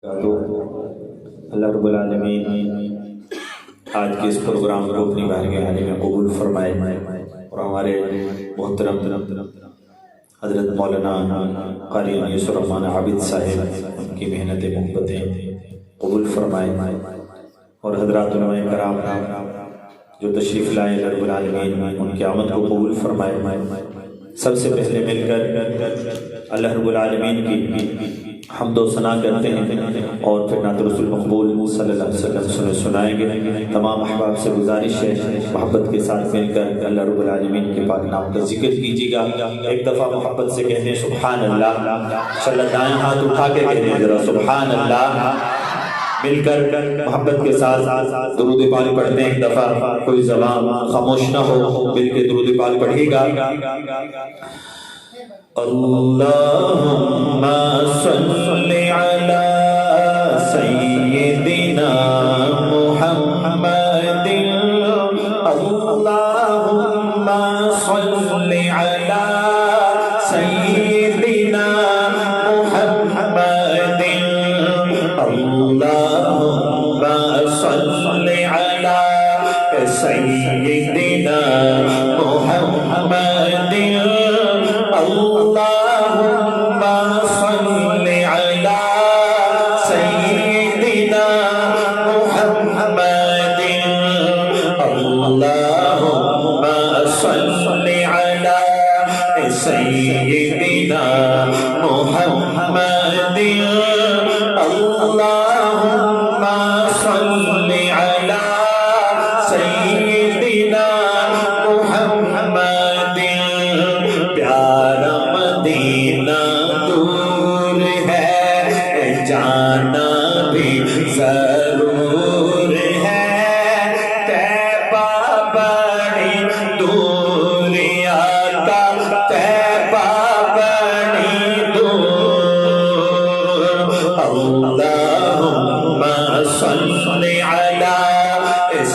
تو اللہ رب العالمین آج کے اس پروگرام کو اپنی بارگاہ میں قبول فرمائے اور ہمارے محترم حضرت مولانا قاری یوسف الرحمن عابد صاحب ان کی محنت محبتیں قبول فرمائے اور حضرات علماء کرام جو تشریف لائے اللہ رب العالمین ان کی آمد کو قبول فرمائے۔ سب سے پہلے مل کر اللہ رب العالمین کی حمد و ثنا کرتے ہیں اور پھر نعت رسول مقبول صلی اللہ علیہ وسلم سنائیں گے۔ تمام احباب سے گزارش ہے محبت کے ساتھ مل کر اللہ رب العالمین کے پاک نام کا ذکر کیجیے گا۔ ایک دفعہ محبت سے کہتے ہیں سبحان اللہ، انشاءاللہ دائیں ہاتھ اٹھا کے کہتے ہیں ذرا سبحان اللہ، مل کر محبت کے ساتھ درود پاک پڑھتے ہیں۔ ایک دفعہ کوئی زبان خاموش نہ ہو، مل کے درود پاک پڑھیے گا۔ اللہم صلی علی سیدنا محمد، اللہم صلی علی سیدنا محمد، اللہم صلی علی سیدنا محمد، اللہم صلی علی سیدنا محمد، اللہم صلی علی سیدنا محمد، اللہم صلی علی سیدنا محمد۔ پیارا مدینہ دور ہے، جانا بھی ضرور ہے، طیبہ بڑی دور آقا، طیبہ بڑی دور، اللہم صلی علی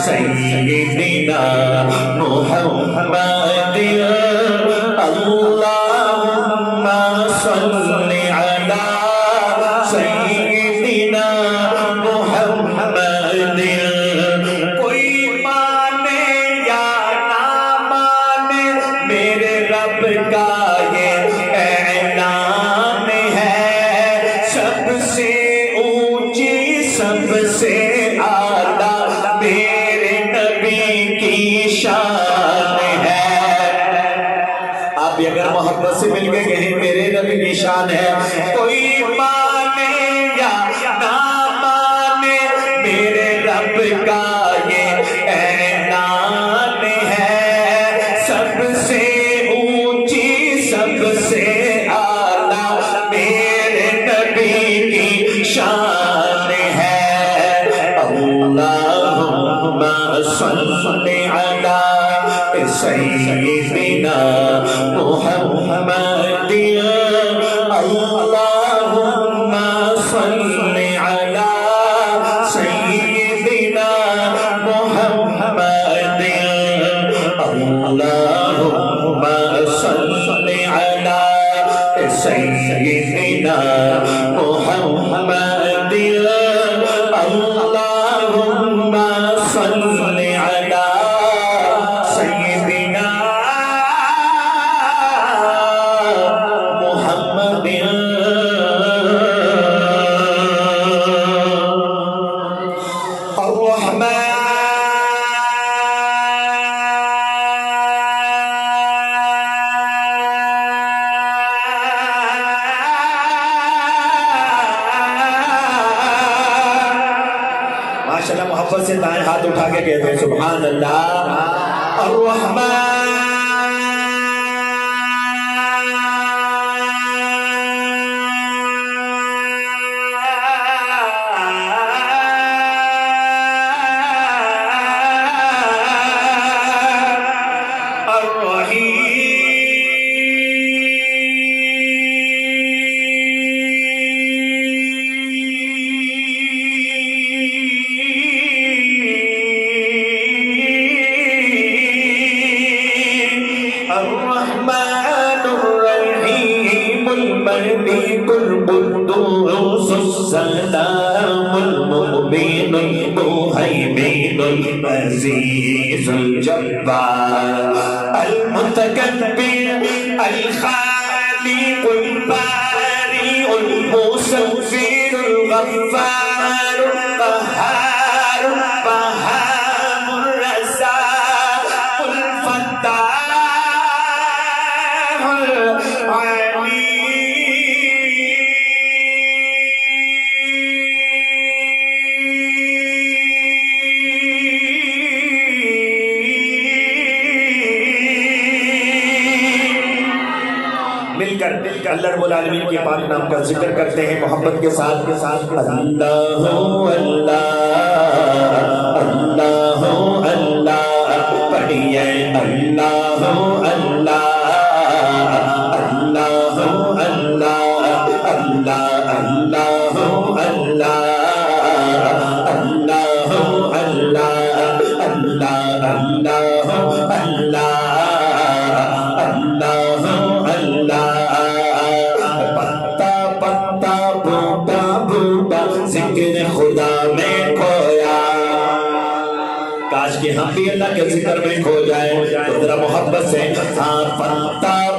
سیدنا محمد، اللہم صلی علی سیدنا محمد۔ کوئی مانے یا نہ مانے میرے رب کا یہ اعلان ہے، سب سے اونچی سب سے اعلیٰ میرے نبی کی شان ہے۔ آپ بھی اگر محبت سے مل کے کہیں میرے نبی کی شان ہے، کوئی مانے یا نہ مانے میرے رب کا یہ اعلان ہے، سب سے اونچی سب سے اعلیٰ میرے نبی کی شان ہے۔ اللہم صلی علی سیدنا محمد، اللہم صلی علی سیدنا محمد، اللہم صلی علی سیدنا محمد، اللہم صلی علی سیدنا محمد۔ ماشاءاللہ محبت سے دائیں ہاتھ اٹھا کے کہتے ہیں سبحان اللہ۔ الرحمن الملك القدوس السلام المبين المهيمن العزيز الجبار المتكبر الخالق البارئ المصور الغفار القهار القهار الرزاق الفتاح العليم مل کر اللہ رب العالمین کے پاک نام کا ذکر کرتے ہیں محبت کے ساتھ اللہ اللہ اللہ اللہ پڑھیے اللہ اللہ اللہ اللہ اللہ اللہ کاش کہ ہم بھی اللہ کے ذکر میں کھو جائیں تو ذرا محبت سے پتا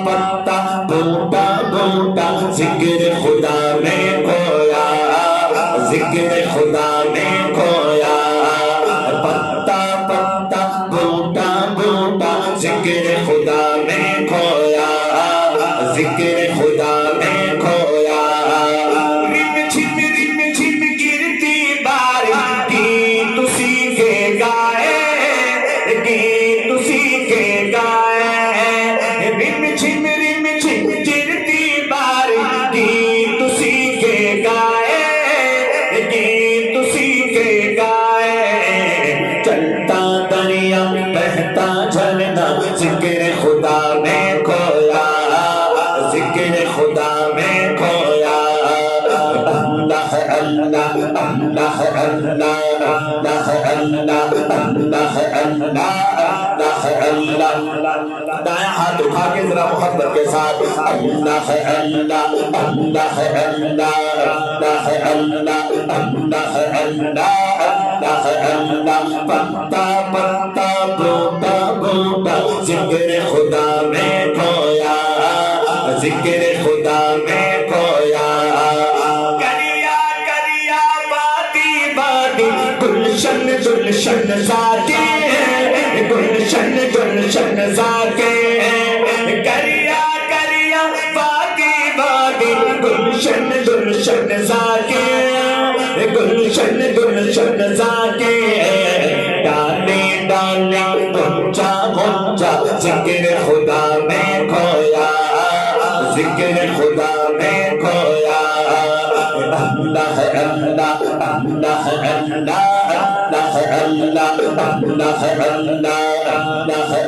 پتا بوٹا بوٹا ذکر خدا میں کھویا ذکر خدا میں کھویا پتا پتا بوٹا بوٹا ذکر خدا میں کھویا ذکر خدا میں کھویا رم جھم گرتی بارش کی تسی کے گائے رم جھم گرتی بارش کی تسی کے گائے تسی کے گائے چلتا دریا بہتا جھرنا ذکر خدا میں کھویا ذکر خدا میں کھویا اللہ اللہ اللہ اللہ اللہ اللہ اللہ اللہ اللہ دائیں ہاتھ اٹھا کے ذرا محبت کے ساتھ اللہ اللہ اللہ اللہ اللہ اللہ اللہ اللہ اللہ پتا پتا بوٹا بوٹا ذکر خدا میں کھویا ذکر خدا میں کھویا کریا کریا بادی بادی گلشن گلشن ذاتی گلشن گلشن ذاتی کریا کریا بادی بادی گلشن گلشن ذاتی گلشن گلشن ذاتی ڈالے ڈالے گنجا گنجا ذکر خدا میں کھویا ذکر خدا میں کھویا اللہ اللہ اللہ اللہ اللہ اللہ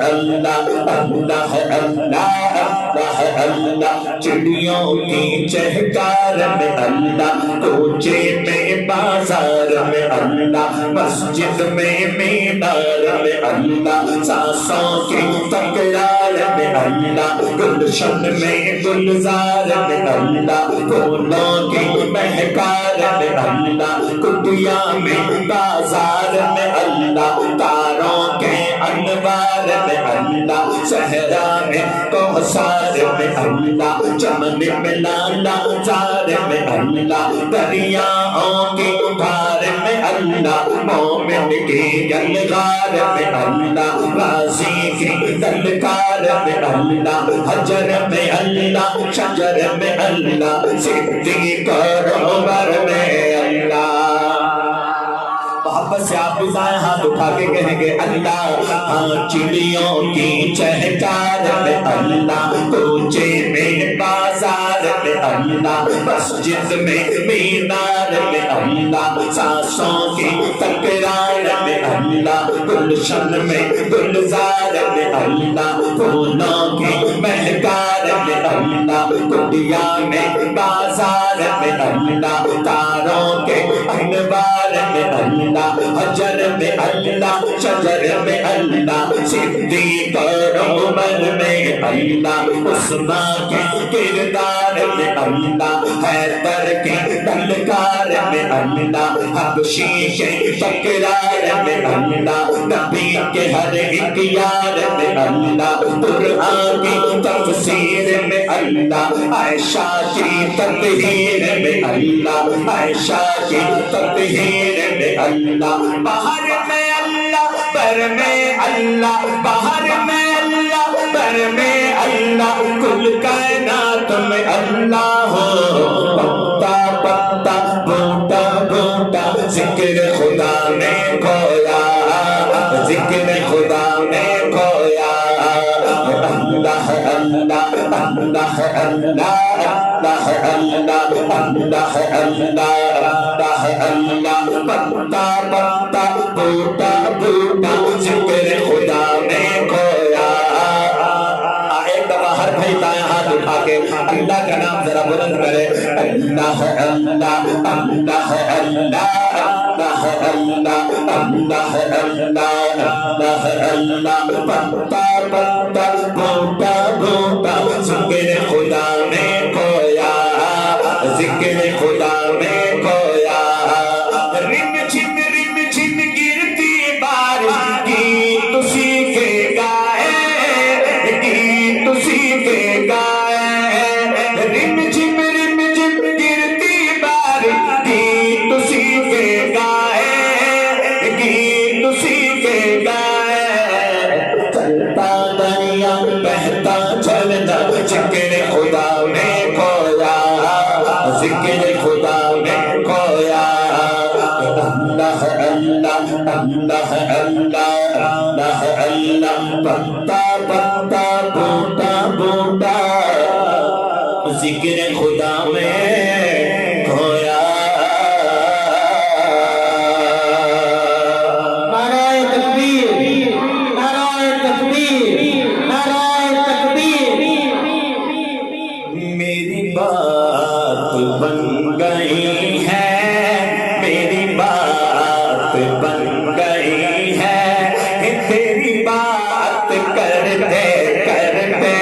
اللہ اللہ اللہ اللہ اللہ چڑیوں کی چہکار میں اللہ کوچے میں بازار میں اللہ مسجد میں مینار میں اللہ سانسوں کی تکرار میں اللہ گلشن میں گلزار میں اللہ پھولوں کی مہکار میں اللہ کٹیا میں بازار میں اللہ تاروں کے انوار میں اللہ صحرا میں کوثر میں اللہ چمن میں لالا زار میں اللہ دریاؤں کی دھار میں اللہ مومن کی یلغار میں اللہ غازی کی دلکار میں اللہ حجر میں اللہ شجر میں اللہ صدیق روبر میں اللہ محبت سے آپ بھی دائیں ہاتھ اٹھا کے کہیں گے اللہ چڑیوں کی چہکار میں اللہ کوچے میں بازار میں اللہ مسجد میں مینار میں اللہ سانسوں کی تکرار میں اللہ گلشن میں گلزار میں اللہ پھولوں کی مہکار میں اللہ کٹیا میں بازار میں اللہ تاروں کے انوار میں میں اللہ، حجر میں اللہ، شجر میں اللہ، صدیق اور عمر میں اللہ، عثمان کے کردار میں اللہ، حیدر کے للکار میں اللہ، حبشی کے تکرار میں اللہ، نبی کے ہر ایک یار میں اللہ، قرآن کی تفسیر میں اللہ، عائشہ کی تطہیر میں اللہ، عائشہ کی تطہیر میں اللہ، باہر میں اللہ، پر میں اللہ، باہر میں اللہ، پر میں اللہ، کل کائنات میں اللہ ہو، پتا پتا بوٹا بوٹا ذکر خدا نے کھویا، ذکر خدا نے کھویا، اللہ اللہ اللہ اللہ اللہ اللہ اللہ اللہ اللہ، پتا پتا بوٹا بوٹا ذکر خدا نے کھویا۔ ایک دفعہ ہر بھائی دائیں ہاتھ اٹھا کے اللہ کا نام ذرا بلند کرے، اللہ اللہ اللہ اللہ اللہ اللہ اللہ اللہ اللہ، پتا پتا بوٹا بوٹا ذکر خدا نے کھویا، ذکر خدا نے کھویا، رم جھم گرتی بارش، گیت اسی کے گائے، گیت اسی کے گائے، رم جھم گرتی بارش، گیت اسی کے گائے، گیت اسی کے گائے، چلتا دریا بہتا چلنا ذکر خدا نے کھویا، ذکر خدا نے کھویا، اللہ اللہ اللہ اللہ اللہ اللہ، پتا پتا بوٹا بوٹا ذکر خدا میں کھویا۔ نعرہ تکبیر، نعرہ تکبیر، نعرہ تکبیر۔ میری بات بن گئی ہے، میری بات بن گئی ہے، تیری بات کرتے کرتے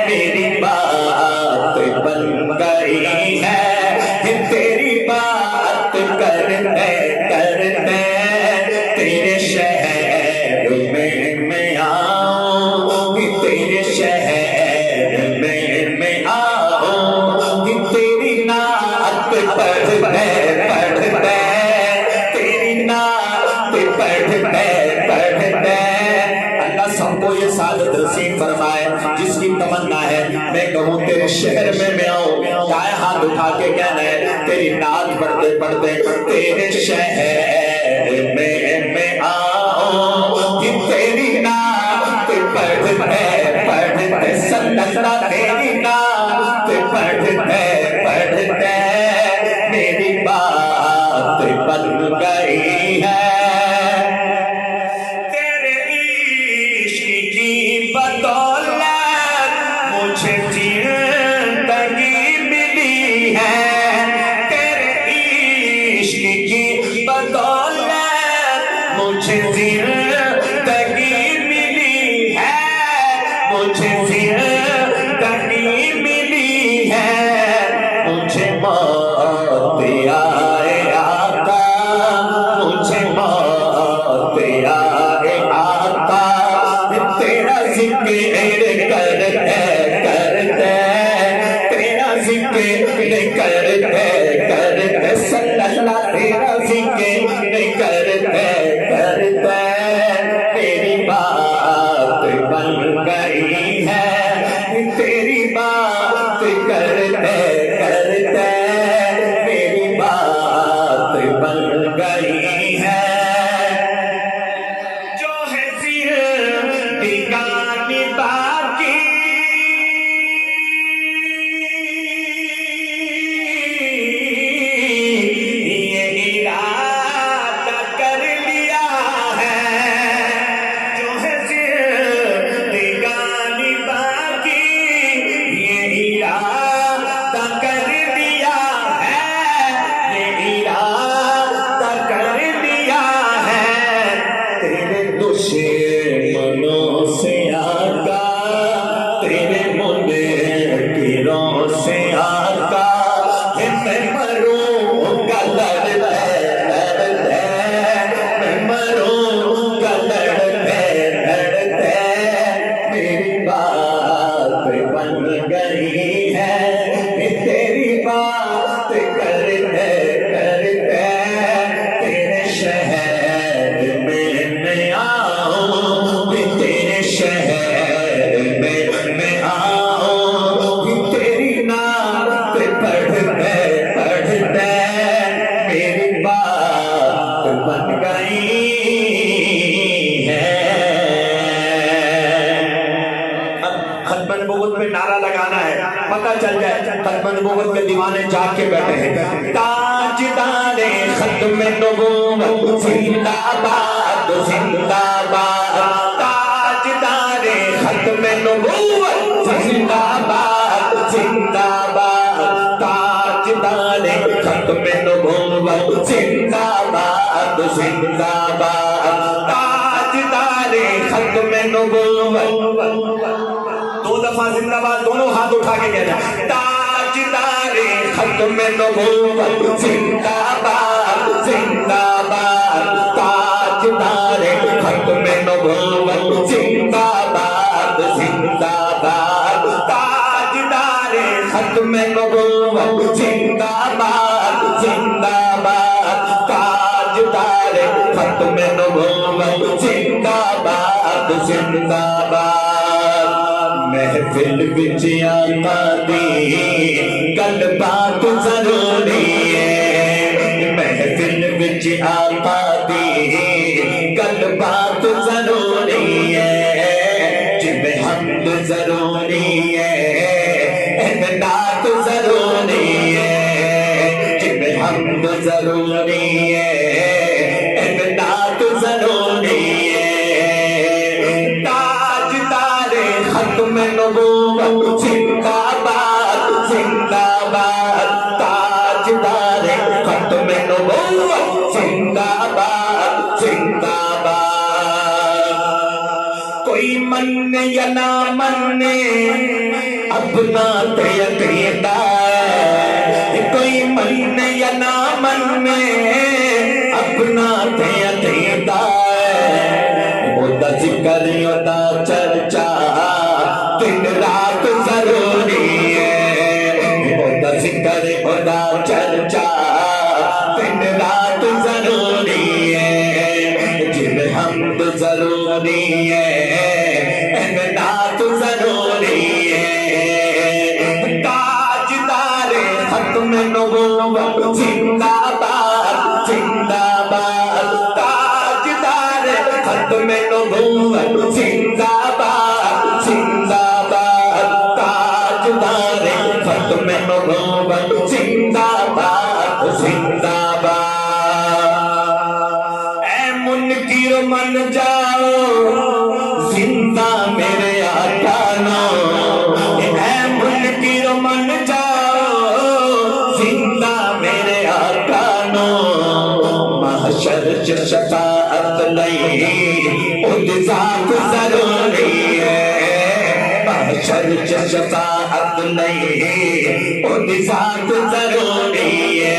میری بات بن گئی ہے، تیری بات کرتے کرتے تیرے شہر میں آؤں، تیرے شہر میں آؤں، تیری نعت پڑھتے پڑھتے، تیری نعت پڑھتے پڑھتے، اللہ سب کو یہ سعادت نصیب فرمائے جس کی تمنا ہے میں کہوں تیرے شہر میں آؤں، دائیں ہاتھ اٹھا کے کہنا ہے تیری نعت پڑھتے پڑھتے تیرے شہر میں آؤں، تیری نعت پڑھتے پڑھتے، صلی اللہ تیری نعت پڑھتے پڑھتے میری بات بن گئی ہے، تیرے عشق کی بدولت مجھے زندگی ملی ہے، تیرے عشق کی بدولت مجھے زندگی ملی ہے، مجھے زندگی ملی ہے، مجھے موت آئے آقا، مجھے موت آئے آقا، تیرا ذکر کرتے کرتے، تیرا ذکر کرتے کرتے، صلی اللہ تیرا ذکر کرتے کرتے تیری بات بن گئی ہے، تیری بات کرتے کرتے میری بات بن گئی ہے، جو ہے زندگانی باقی یہ الہی پتہ چل جائے ختم نبوت کے دیوانے جاگ کے بیٹھے ہیں تاجدار ختم نبوت زندہ باد زندہ باد تاجدار ختم نبوت زندہ باد زندہ باد تاجدار ختم نبوت زندہ باد زندہ باد تاجدار ختم نبوت دو دفعہ زندہ باد دونوں ہاتھ اٹھا کے کہنا تاجدار ختم نبوت زندہ باد زندہ باد تاجدار ختم نبوت زندہ باد زندہ باد تاجدار ختم نبوت زندہ باد زندہ باد تاجدار ختم نبوت زندہ باد زندہ باد محفل وچ آقا دی گل بات ضروری ہے محفل وچ آقا دی گل بات ضروری ہے جویں حمد ضروری ہے نعت ضروری ہے جویں حمد ضروری ہے نعت ضروری ہے تاجدار ختم نبوت زندہ باد زندہ باد تاجدار ختم نبوت زندہ باد زندہ باد کوئی من یا نہ من اپنا عقیدہ کوئی من یا نہ من اپنا عقیدہ اودا ذکر اودا چرچا دن رات ضروری ہے اودا ذکر اودا چرچا دن رات ضروری ہے جویں حمد ضروری ہے نعت ضروری ہے تاجدار ختم نبوت زندہ باد زندہ باد تاجدار ختم نبوت زندہ باد زندہ باد تاجدار ختم نبوت زندہ باد زندہ باد اے منکر من جاؤ زندہ میرے آقا نو اے منکر من جاؤ زندہ میرے آقا نو محشر چ شفاعت نہیں خود ذات ضروری ہے محشر چ شفاعت نہیں خود ذات ضروری ہے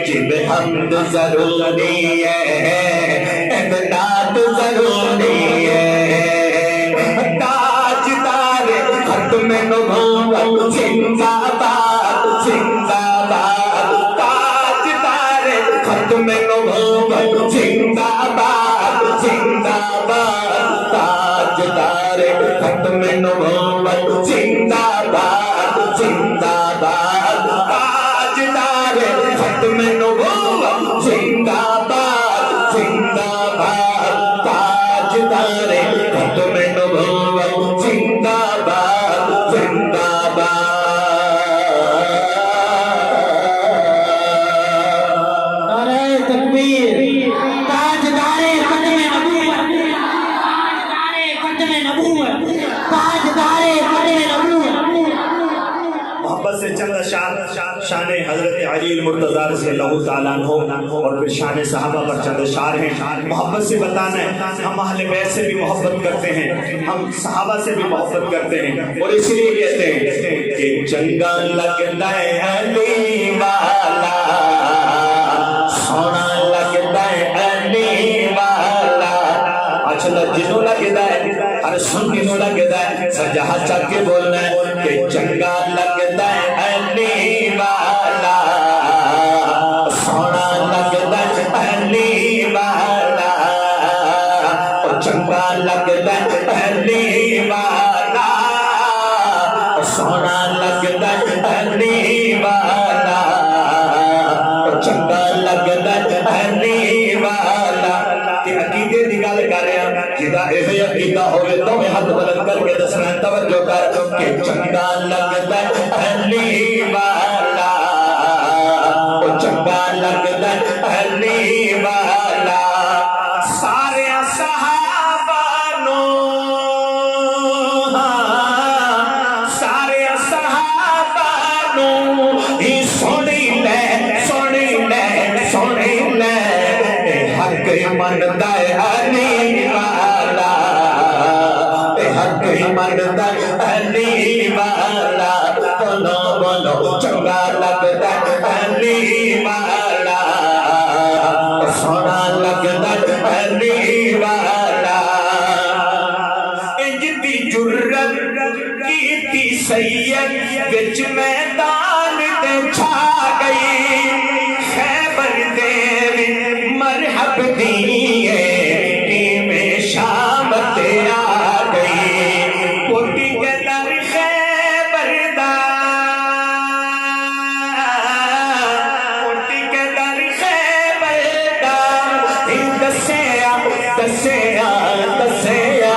جویں حمد ضروری ہے نعت ضروری ہے تاجدار ختم نبوت زندہ باد زندہ باد تاجدار ختم نبوت زندہ باد زندہ باد تاجدار ختم نبوت زندہ باد زندہ باد تاجدار ختم نبوت زندہ باد زندہ باد تاجدار ختم نبوت زندہ باد زندہ باد نعرہ تکبیر تاجدار ختم نبوت تاجدار ختم نبوت تاجدار ختم نبوت محبت سے چند اشعار شان حضرت علی المرتضیٰ رضی اللہ تعالیٰ عنہ اور پھر شان صحابہ پر چند اشعار ہیں محبت سے بتانا ہے ہم اہل بیت سے بھی محبت کرتے ہیں ہم صحابہ سے بھی محبت کرتے ہیں اور اسی لیے کہتے ہیں کہ چنگا لگتا ہے علی والا سونا لگتا ہے علی والا اچھا جنوں لگتا ہے ہر سنی نو لگتا ہے سجا چک کے بولنا ہے کہ چنگا لگتا ہے علی والا سونا لگتا ہے علی والا چنگا لگتا ہے علی والا سونا لگتا ہے علی والا چنگا لگتا ہے علی والا عقیدے کی گل کر رہا کہ دا احیا کیتا ہوئے تو میں ہاتھ بلند کر کے دسنا توجہ کر کہ چنگا لگتا علی والا او چنگا لگتا علی والا سارے صحابہ نو سارے صحابہ نو ہی سونی لے سونی لے سونی لے حق مندا علی والا حق مندا علی والا بولو بولو چنگا لگتا علی والا سونا لگتا علی والا انج دی جرت کیتی سید وچ میدان تے چھا گئی خیبر دے مرحب دیئے میں شام تے آ گئی پوٹی کے در خیبر دا پوٹی کے در خیبر دا دسیا دسیا دسیا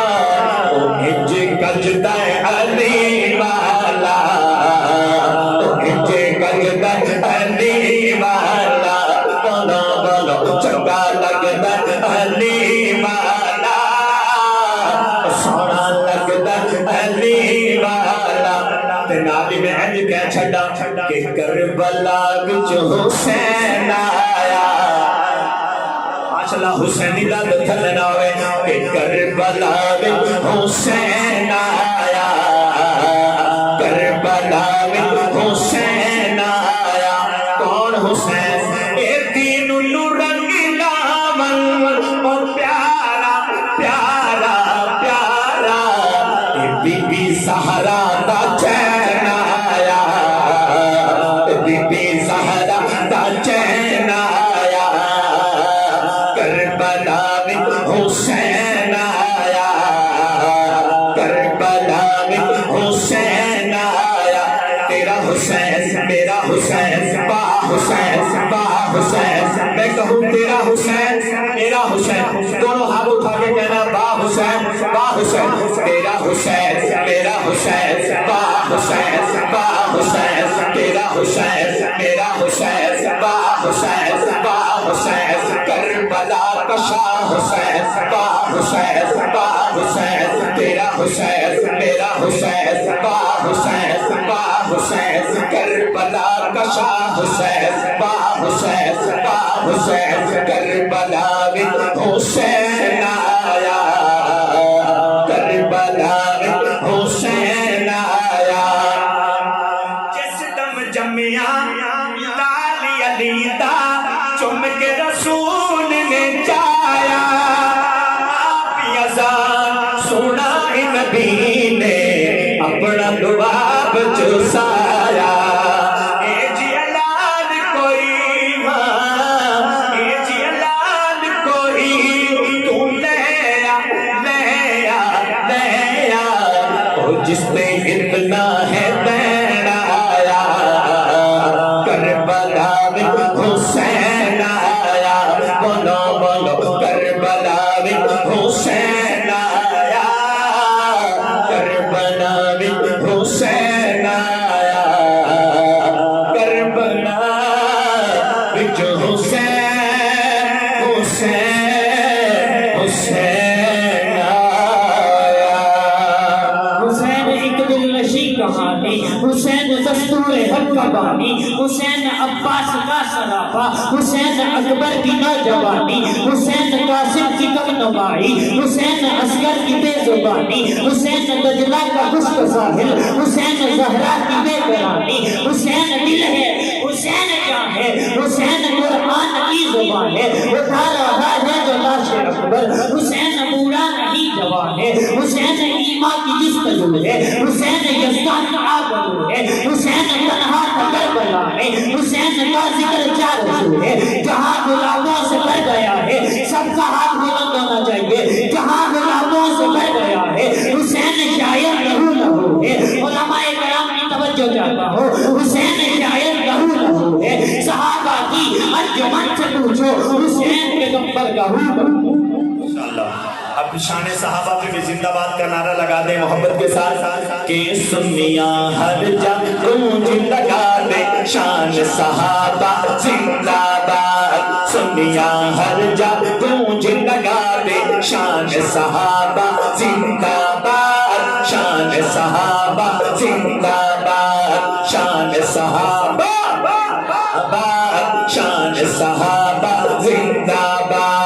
او ہج گجدا علی والا او ہج گجدا علی والا بولو بولو چنگا لگدا علی والا سونا لگدا علی والا تے نال میں انج کہہ چھڈا کہ کربلا وچ حسین آیا ماشاءاللہ حسینی دا تھلنا ہوئے کہ کربلا وچ حسین آیا کربلا وچ حسین آیا کون حسین اے دین نو رنگلا من اور پیارا پیارا پیارا اے بی بی زہرا دا چین آیا اے بی بی زہرا دا چین آیا کربلا وچ حسین آیا کربلا وچ حسین آیا تیرا حسین میرا حسین با حسین با حسین میں کہوں تیرا حسین میرا حسین دونوں ہاتھ اٹھا کے کہنا با حسین تیرا حسین میرا حسین با حسین با حسین تیرا حسین میرا حسین با حسین با حسین کربلا کا شاہ حسین با حسین با حسین تیرا حسین میرا حسین با حسین با حسین کربلا کا شاہ حسین با حسین با حسین کربلا وچ حسین آیا کربلا وچ حسین آیا جس دم جمیا لال علی دا چم کے رسول نے چایا آپ یزان سنا نبی نے اپنا لباب چسایا اے جی اعلان کوئی ماں اے جی اعلان کوئی تو لے آ لے آ لے آ او جس نے اتنا ہے دینا آیا کربلا وچ حسین آیا بولو بولو کربلا وچ حسین آیا کربلا وچ حسین آیا کربلا وچ حسین حسین حسین آیا حسین ایک دل نشیں کہانی حسین دستور حق کا بانی حسین عباس کا سراپا حسین اکبر کی نوجوانی حسین قاسم کی کم نمائی حسین اصغر کی بے زبانی حسین دجلہ کا خشک ساحل حسین زہرا کی بے قراری حسین دل ہے حسین جان ہے حسین قرآن کی زبان ہے اٹھا رہا ہے جو لاش اکبر حسین بوڑھا نہیں جوان ہے حسین ایمان کی جستجو ہے حسین یزدان کا آبرو ہے حسین تنہا کربلا ہے حسین کا ذکر چار رسول ہے جہاں غلاموں سے بڑھ گیا ہے سب کا ہاتھ بلند ہونا چاہیے جہاں غلاموں سے بڑھ گیا ہے حسین شاعر لہو لہو ہے علماء کرام کی توجہ چاہتا ہوں حسین شاعر لہو لہو ہے صحابہ کی انجمن سے پوچھو حسین پیغمبر کا ہوں انشاءاللہ اب شان صحابہ پہ بھی زندہ باد کا نعرہ لگا دیں محبت کے ساتھ کہ سنیاں ہر جا گونج لگا دے شان صحابہ زندہ باد سنیاں ہر جا گونج لگا دے شان صحابہ زندہ باد شان صحابہ زندہ باد شان صحابہ شان صحابہ زندہ باد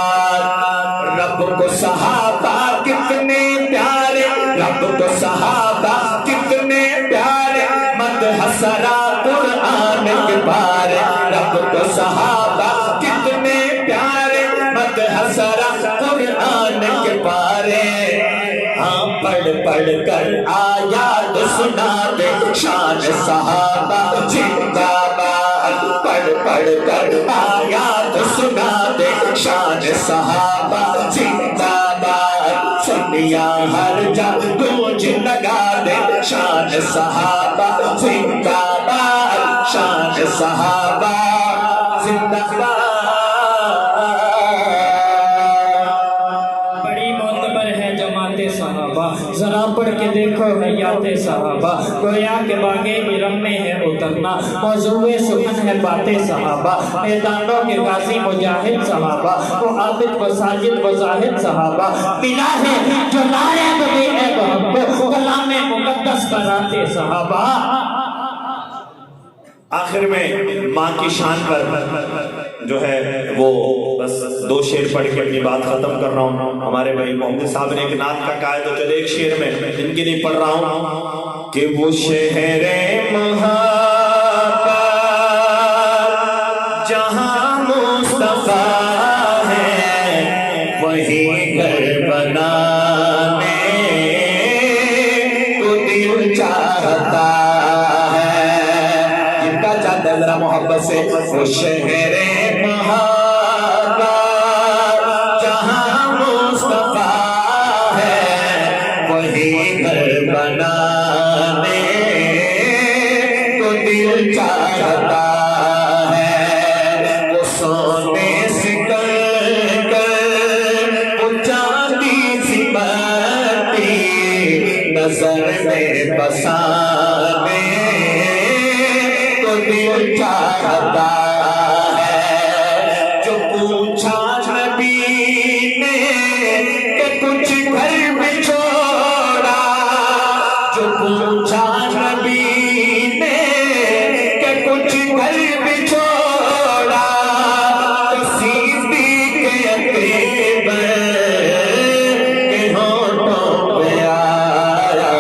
رب کو صحابہ کتنے پیارے رب کو صحابہ کتنے پیارے مدح سرا قرآن کے پارے رب کو صحابہ کتنے پیارے مدح سرا قرآن کے پارے ہاں پڑھ پڑھ کر آیات سنا دے شان صحابہ زندہ باد پڑھ پڑھ کر آیات سنا دے شان صحابہ زندہ باد سنیاں ہر جا گونج لگا دے شان صحابہ زندہ باد شان صحابہ زندہ باد صحابہ ذرا پڑھ کے دیکھو حیات صحابہ گویا کہ باغے ارم میں ہے اترنا موضوع سخن ہے باتیں صحابہ میدانوں کے غازی مجاہد صحابہ وہ عابد و ساجد و زاہد صحابہ ملا ہے جو نائب بھی ہے وہ کلام مقدس بناتے صحابہ آخر میں ماں کی شان پر جو ہے وہ بس 2 شعر پڑھ کے اپنی بات ختم کر رہا ہوں ہمارے بھائی محمد صاحب نے ایک نعت کا کہا ہے تو چلے ایک شعر میں ان کے لیے پڑھ رہا ہوں کہ وہ شہر محبت جہاں مصطفیٰ ہے وہی گھر بنانے کو دل چاہتا ذرا محبت سے وہ شہر محبت جہاں مصطفیٰ ہے وہی گھر بنانے کو دل چاہتا ہے وہ سونے سے کر وہ چاندی سی بتی نظر میں بسانے دل چاہتا ہے جو پوچھا نبی نے کہ کچھ گھر میں چھوڑا جو پوچھا نبی نے کہ کچھ گھر میں چھوڑا تو صدیق اکبر کے ہونٹوں پہ آیا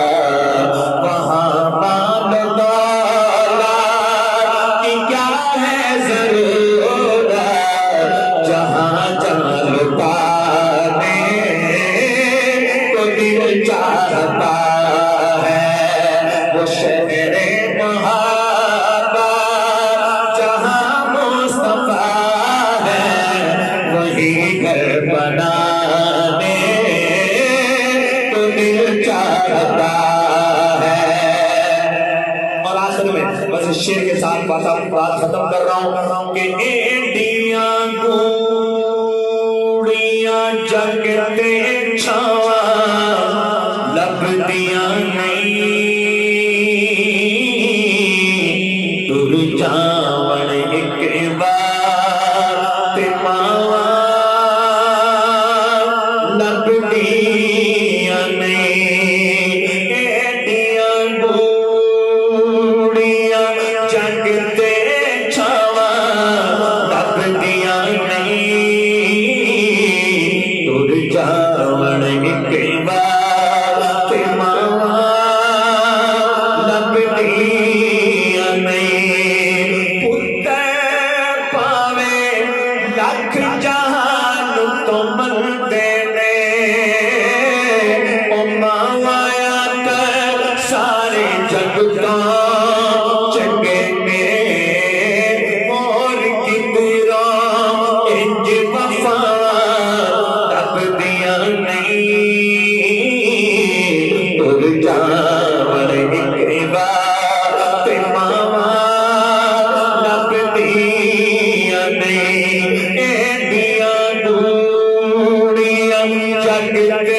وہاں مال چاہتا ہے وہ شہر محبت جہاں مصطفیٰ ہے وہی گھر بنانے تو دل چاہتا ہے اور آخر میں بس اس شعر کے ساتھ بات ختم کر رہا ہوں کہ اینڈیاں گوڑیاں جگتے چھاواں لب دیا نہیں تر جاون ایک بار تے ماوا لب دیا نہیں ایڈیاں گوڑیاں جگتے چھاواں لب دیا نہیں تر جاون ایک بار چنگے میں اور کتنا انج وفا رب دیا نہیں تر جاور ایک بار تے ماوا رب دیا نہیں ایڈیاں گوڑیاں جگ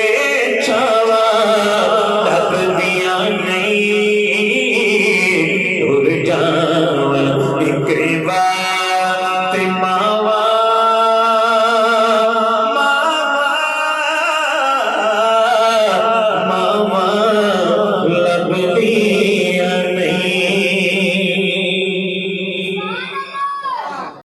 فاطمہ